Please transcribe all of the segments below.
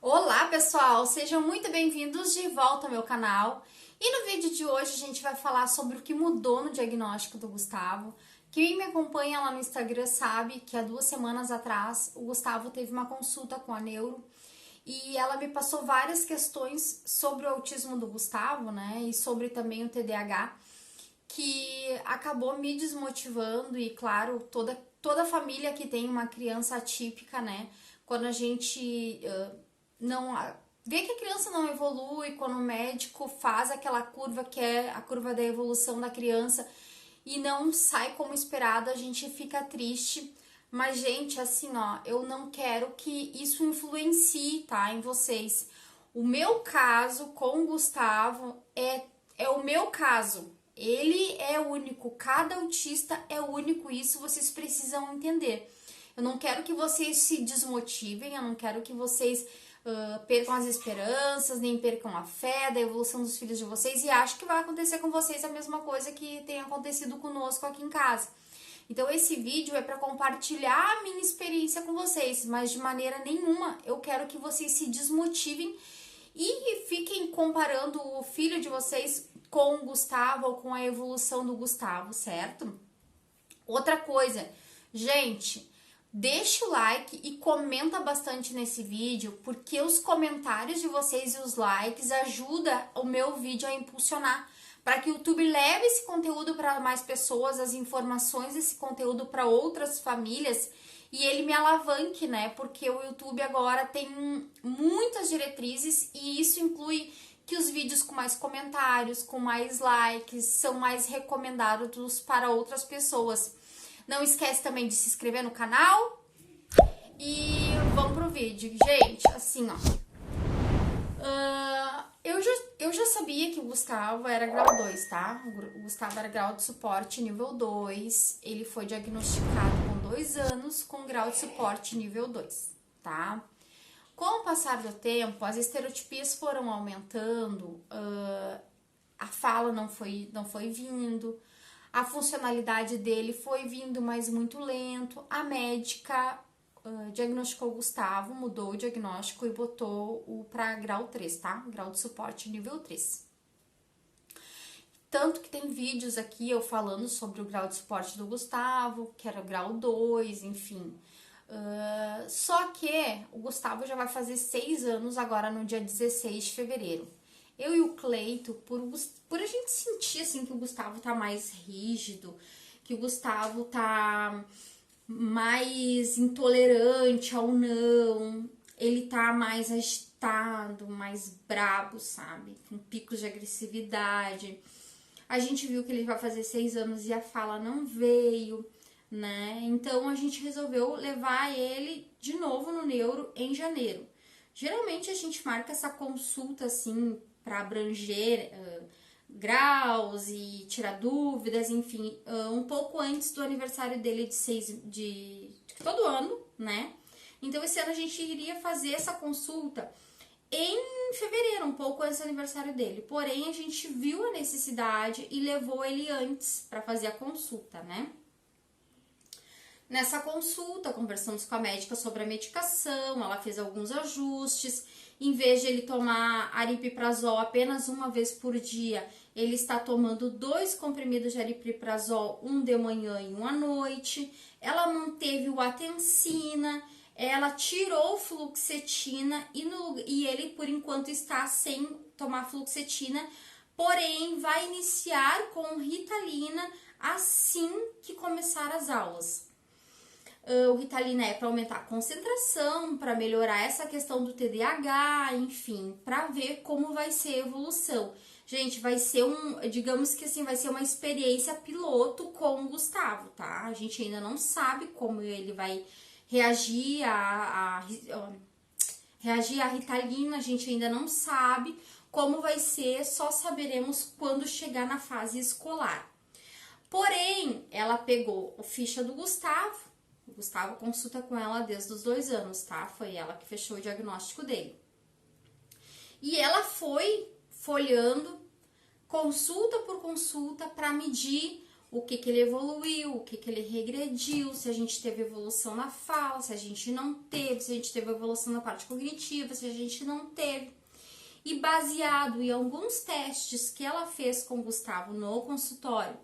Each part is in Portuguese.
Olá pessoal, sejam muito bem-vindos de volta ao meu canal. E no vídeo de hoje a gente vai falar sobre o que mudou no diagnóstico do Gustavo. Quem me acompanha lá no Instagram sabe que há 2 semanas atrás o Gustavo teve uma consulta com a neuro e ela me passou várias questões sobre o autismo do Gustavo, né, e sobre também o TDAH, que acabou me desmotivando e, claro, toda família que tem uma criança atípica, né, quando a gente não vê que a criança não evolui, quando o médico faz aquela curva que é a curva da evolução da criança e não sai como esperado, a gente fica triste. Mas, gente, assim, ó, eu não quero que isso influencie, tá, em vocês. O meu caso com o Gustavo é o meu caso. Ele é único, cada autista é único, isso vocês precisam entender. Eu não quero que vocês se desmotivem, eu não quero que vocês percam as esperanças, nem percam a fé da evolução dos filhos de vocês e acho que vai acontecer com vocês a mesma coisa que tem acontecido conosco aqui em casa. Então esse vídeo é para compartilhar a minha experiência com vocês, mas de maneira nenhuma eu quero que vocês se desmotivem e fiquem comparando o filho de vocês com o Gustavo ou com a evolução do Gustavo, certo? Outra coisa, gente, deixa o like e comenta bastante nesse vídeo, porque os comentários de vocês e os likes ajudam o meu vídeo a impulsionar, para que o YouTube leve esse conteúdo para mais pessoas, as informações desse conteúdo para outras famílias e ele me alavanque, né? Porque o YouTube agora tem muitas diretrizes e isso inclui que os vídeos com mais comentários, com mais likes, são mais recomendados para outras pessoas. Não esquece também de se inscrever no canal e vamos pro vídeo. Gente, assim, ó. Eu já sabia que o Gustavo era grau 2, tá? O Gustavo era grau de suporte nível 2. Ele foi diagnosticado com 2 anos com grau de suporte nível 2, tá? Com o passar do tempo, as estereotipias foram aumentando, a fala não foi vindo, a funcionalidade dele foi vindo, mas muito lento. A médica diagnosticou o Gustavo, mudou o diagnóstico e botou o para grau 3, tá? Grau de suporte nível 3. Tanto que tem vídeos aqui eu falando sobre o grau de suporte do Gustavo, que era grau 2, enfim. Só que o Gustavo já vai fazer 6 anos agora no dia 16 de fevereiro. Eu e o Cleito, por a gente sentir assim que o Gustavo tá mais rígido, que o Gustavo tá mais intolerante ao não, ele tá mais agitado, mais brabo, sabe? Com picos de agressividade. A gente viu que ele vai fazer 6 anos e a fala não veio, né? Então a gente resolveu levar ele de novo no neuro em janeiro. Geralmente a gente marca essa consulta assim para abranger graus e tirar dúvidas, enfim, um pouco antes do aniversário dele de todo ano, né? Então esse ano a gente iria fazer essa consulta em fevereiro, um pouco antes do aniversário dele. Porém, a gente viu a necessidade e levou ele antes para fazer a consulta, né? Nessa consulta, conversamos com a médica sobre a medicação, ela fez alguns ajustes. Em vez de ele tomar aripiprazol apenas uma vez por dia, ele está tomando 2 comprimidos de aripiprazol, um de manhã e um à noite. Ela manteve o atencina, ela tirou fluoxetina e ele, por enquanto, está sem tomar fluoxetina, porém, vai iniciar com Ritalina assim que começar as aulas. O Ritalina é para aumentar a concentração, para melhorar essa questão do TDAH, enfim, para ver como vai ser a evolução. Gente, vai ser digamos que assim, vai ser uma experiência piloto com o Gustavo, tá? A gente ainda não sabe como ele vai reagir reagir à Ritalina, a gente ainda não sabe como vai ser, só saberemos quando chegar na fase escolar. Porém, ela pegou a ficha do Gustavo. O Gustavo consulta com ela desde os 2 anos, tá? Foi ela que fechou o diagnóstico dele. E ela foi folheando consulta por consulta para medir o que ele evoluiu, o que ele regrediu, se a gente teve evolução na fala, se a gente não teve, se a gente teve evolução na parte cognitiva, se a gente não teve. E baseado em alguns testes que ela fez com o Gustavo no consultório,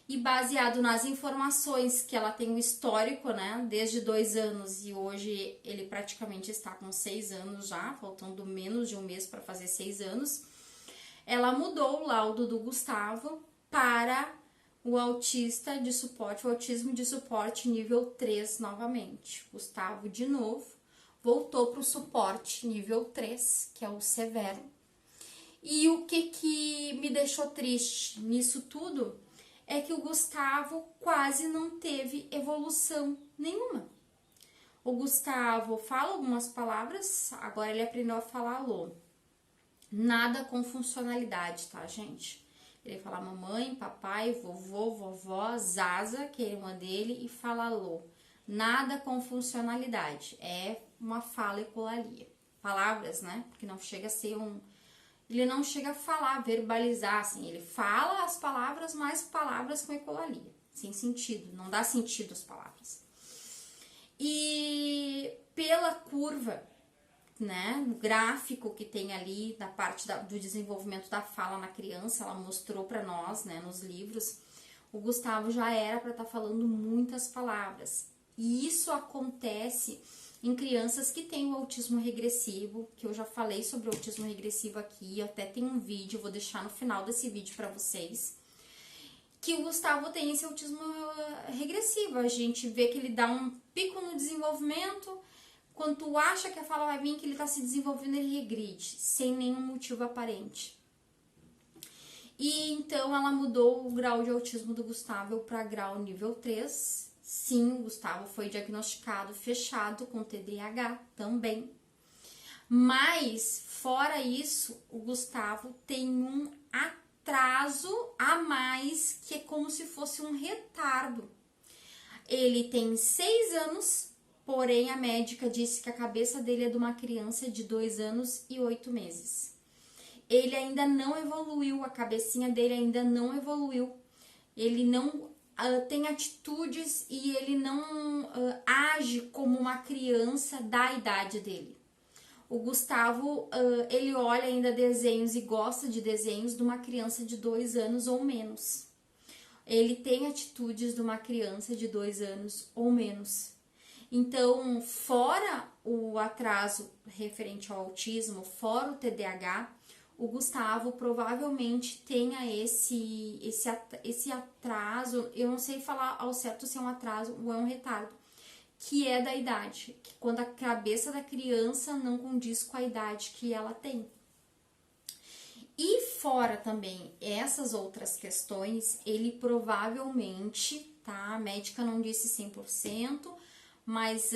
e baseado nas informações que ela tem um histórico, né, desde 2 anos, e hoje ele praticamente está com 6 anos já, faltando menos de um mês para fazer 6 anos, ela mudou o laudo do Gustavo para o autista de suporte, o autismo de suporte nível 3 novamente. Gustavo, de novo, voltou para o suporte nível 3, que é o severo. E o que me deixou triste nisso tudo é que o Gustavo quase não teve evolução nenhuma. O Gustavo fala algumas palavras, agora ele aprendeu a falar alô. Nada com funcionalidade, tá, gente? Ele fala mamãe, papai, vovô, vovó, Zaza, que é a irmã dele, e fala alô. Nada com funcionalidade, é uma fala ecolalia. Palavras, né? Porque não chega a ser ele não chega a falar, verbalizar, assim. Ele fala as palavras, mas palavras com ecolalia. Sem sentido, não dá sentido as palavras. E pela curva, né, o gráfico que tem ali da parte do desenvolvimento da fala na criança, ela mostrou para nós, né, nos livros, o Gustavo já era para estar falando muitas palavras. E isso acontece em crianças que têm o autismo regressivo, que eu já falei sobre o autismo regressivo aqui, eu até tenho um vídeo, vou deixar no final desse vídeo para vocês, que o Gustavo tem esse autismo regressivo. A gente vê que ele dá um pico no desenvolvimento, quando tu acha que a fala vai vir, que ele tá se desenvolvendo, ele regride, sem nenhum motivo aparente. E então ela mudou o grau de autismo do Gustavo para grau nível 3. Sim, o Gustavo foi diagnosticado fechado com TDAH também. Mas, fora isso, o Gustavo tem um atraso a mais, que é como se fosse um retardo. Ele tem 6 anos, porém a médica disse que a cabeça dele é de uma criança de 2 anos e 8 meses. Ele ainda não evoluiu, a cabecinha dele ainda não evoluiu. Ele não tem atitudes e ele não age como uma criança da idade dele. O Gustavo, ele olha ainda desenhos e gosta de desenhos de uma criança de 2 anos ou menos. Ele tem atitudes de uma criança de 2 anos ou menos. Então, fora o atraso referente ao autismo, fora o TDAH, o Gustavo provavelmente tenha esse atraso, eu não sei falar ao certo se é um atraso ou é um retardo, que é da idade, que quando a cabeça da criança não condiz com a idade que ela tem. E fora também essas outras questões, ele provavelmente, tá? A médica não disse 100%, mas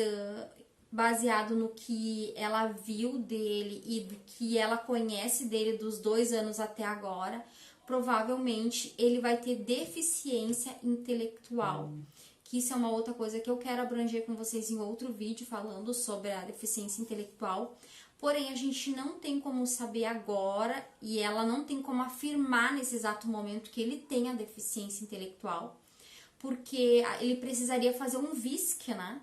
baseado no que ela viu dele e do que ela conhece dele dos 2 anos até agora, provavelmente ele vai ter deficiência intelectual. Que isso é uma outra coisa que eu quero abranger com vocês em outro vídeo falando sobre a deficiência intelectual. Porém, a gente não tem como saber agora e ela não tem como afirmar nesse exato momento que ele tem a deficiência intelectual, porque ele precisaria fazer um VISC, né?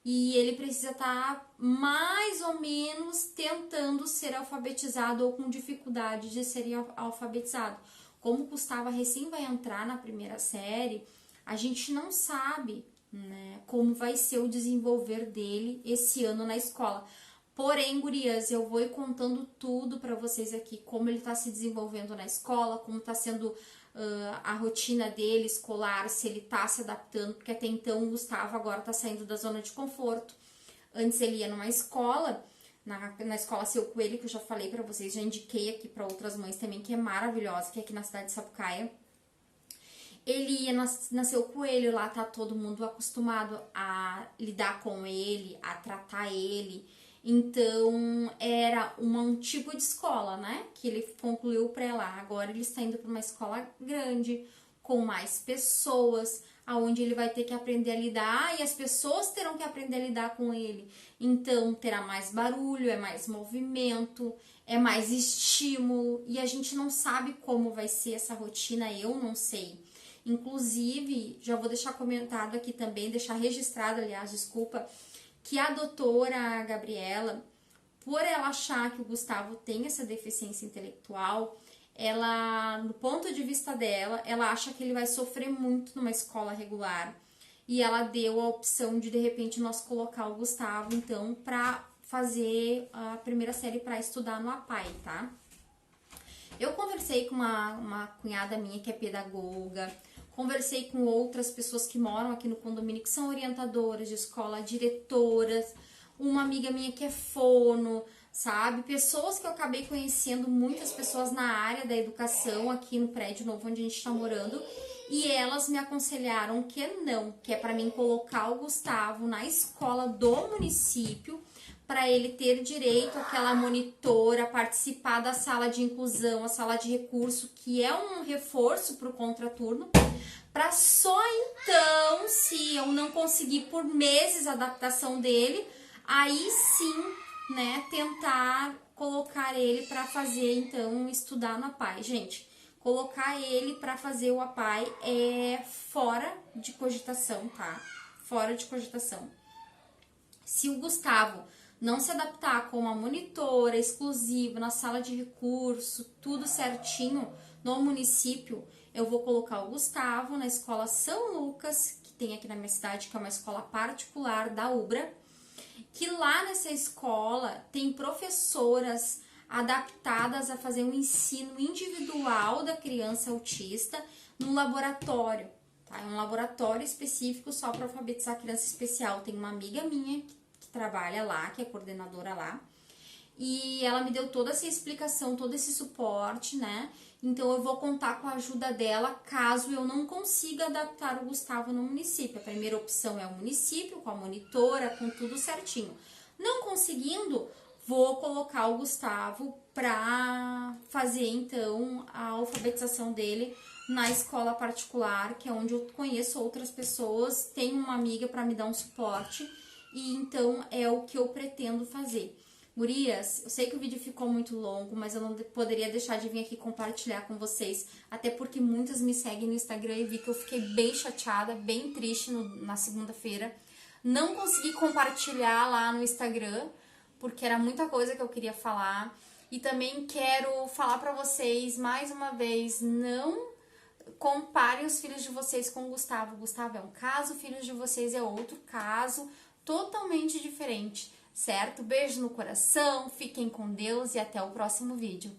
E ele precisa estar mais ou menos tentando ser alfabetizado ou com dificuldade de ser alfabetizado. Como o Gustavo recém vai entrar na primeira série, a gente não sabe, né, como vai ser o desenvolver dele esse ano na escola. Porém, gurias, eu vou ir contando tudo para vocês aqui, como ele está se desenvolvendo na escola, como está sendo a rotina dele escolar, se ele tá se adaptando, porque até então o Gustavo agora tá saindo da zona de conforto. Antes ele ia numa escola, na escola Seu Coelho, que eu já falei pra vocês, já indiquei aqui pra outras mães também, que é maravilhosa, que é aqui na cidade de Sapucaia. Ele ia na Seu Coelho, lá tá todo mundo acostumado a lidar com ele, a tratar ele. Então, era um tipo de escola, né? Que ele concluiu para lá. Agora ele está indo para uma escola grande, com mais pessoas, aonde ele vai ter que aprender a lidar e as pessoas terão que aprender a lidar com ele. Então, terá mais barulho, é mais movimento, é mais estímulo e a gente não sabe como vai ser essa rotina, eu não sei. Inclusive, já vou deixar comentado aqui também, deixar registrado, aliás, desculpa, que a doutora Gabriela, por ela achar que o Gustavo tem essa deficiência intelectual, ela, no ponto de vista dela, ela acha que ele vai sofrer muito numa escola regular. E ela deu a opção de repente, nós colocar o Gustavo, então, pra fazer a primeira série para estudar no APAE, tá? Eu conversei com uma cunhada minha que é pedagoga, conversei com outras pessoas que moram aqui no condomínio, que são orientadoras de escola, diretoras, uma amiga minha que é fono, sabe? Pessoas que eu acabei conhecendo, muitas pessoas na área da educação aqui no prédio novo onde a gente está morando, e elas me aconselharam que não, que é para mim colocar o Gustavo na escola do município, para ele ter direito àquela monitora, participar da sala de inclusão, a sala de recurso, que é um reforço para o contraturno, para só então, se eu não conseguir por meses a adaptação dele, aí sim, né, tentar colocar ele para fazer, então, estudar no APAE. Gente, colocar ele para fazer o APAE é fora de cogitação, tá? Fora de cogitação. Se o Gustavo não se adaptar com uma monitora exclusiva na sala de recurso, tudo certinho no município, eu vou colocar o Gustavo na escola São Lucas, que tem aqui na minha cidade, que é uma escola particular da UBRA, que lá nessa escola tem professoras adaptadas a fazer um ensino individual da criança autista no laboratório, tá? É um laboratório específico só para alfabetizar criança especial. Tem uma amiga minha que trabalha lá, que é coordenadora lá, e ela me deu toda essa explicação, todo esse suporte, né? Então eu vou contar com a ajuda dela caso eu não consiga adaptar o Gustavo no município. A primeira opção é o município, com a monitora, com tudo certinho. Não conseguindo, vou colocar o Gustavo para fazer então a alfabetização dele na escola particular, que é onde eu conheço outras pessoas, tenho uma amiga para me dar um suporte, e então é o que eu pretendo fazer. Gurias, eu sei que o vídeo ficou muito longo, mas eu não poderia deixar de vir aqui compartilhar com vocês, até porque muitas me seguem no Instagram e vi que eu fiquei bem chateada, bem triste na segunda-feira. Não consegui compartilhar lá no Instagram, porque era muita coisa que eu queria falar. E também quero falar pra vocês, mais uma vez, não comparem os filhos de vocês com o Gustavo. O Gustavo é um caso, filhos de vocês é outro caso, totalmente diferente, certo? Beijo no coração, fiquem com Deus e até o próximo vídeo.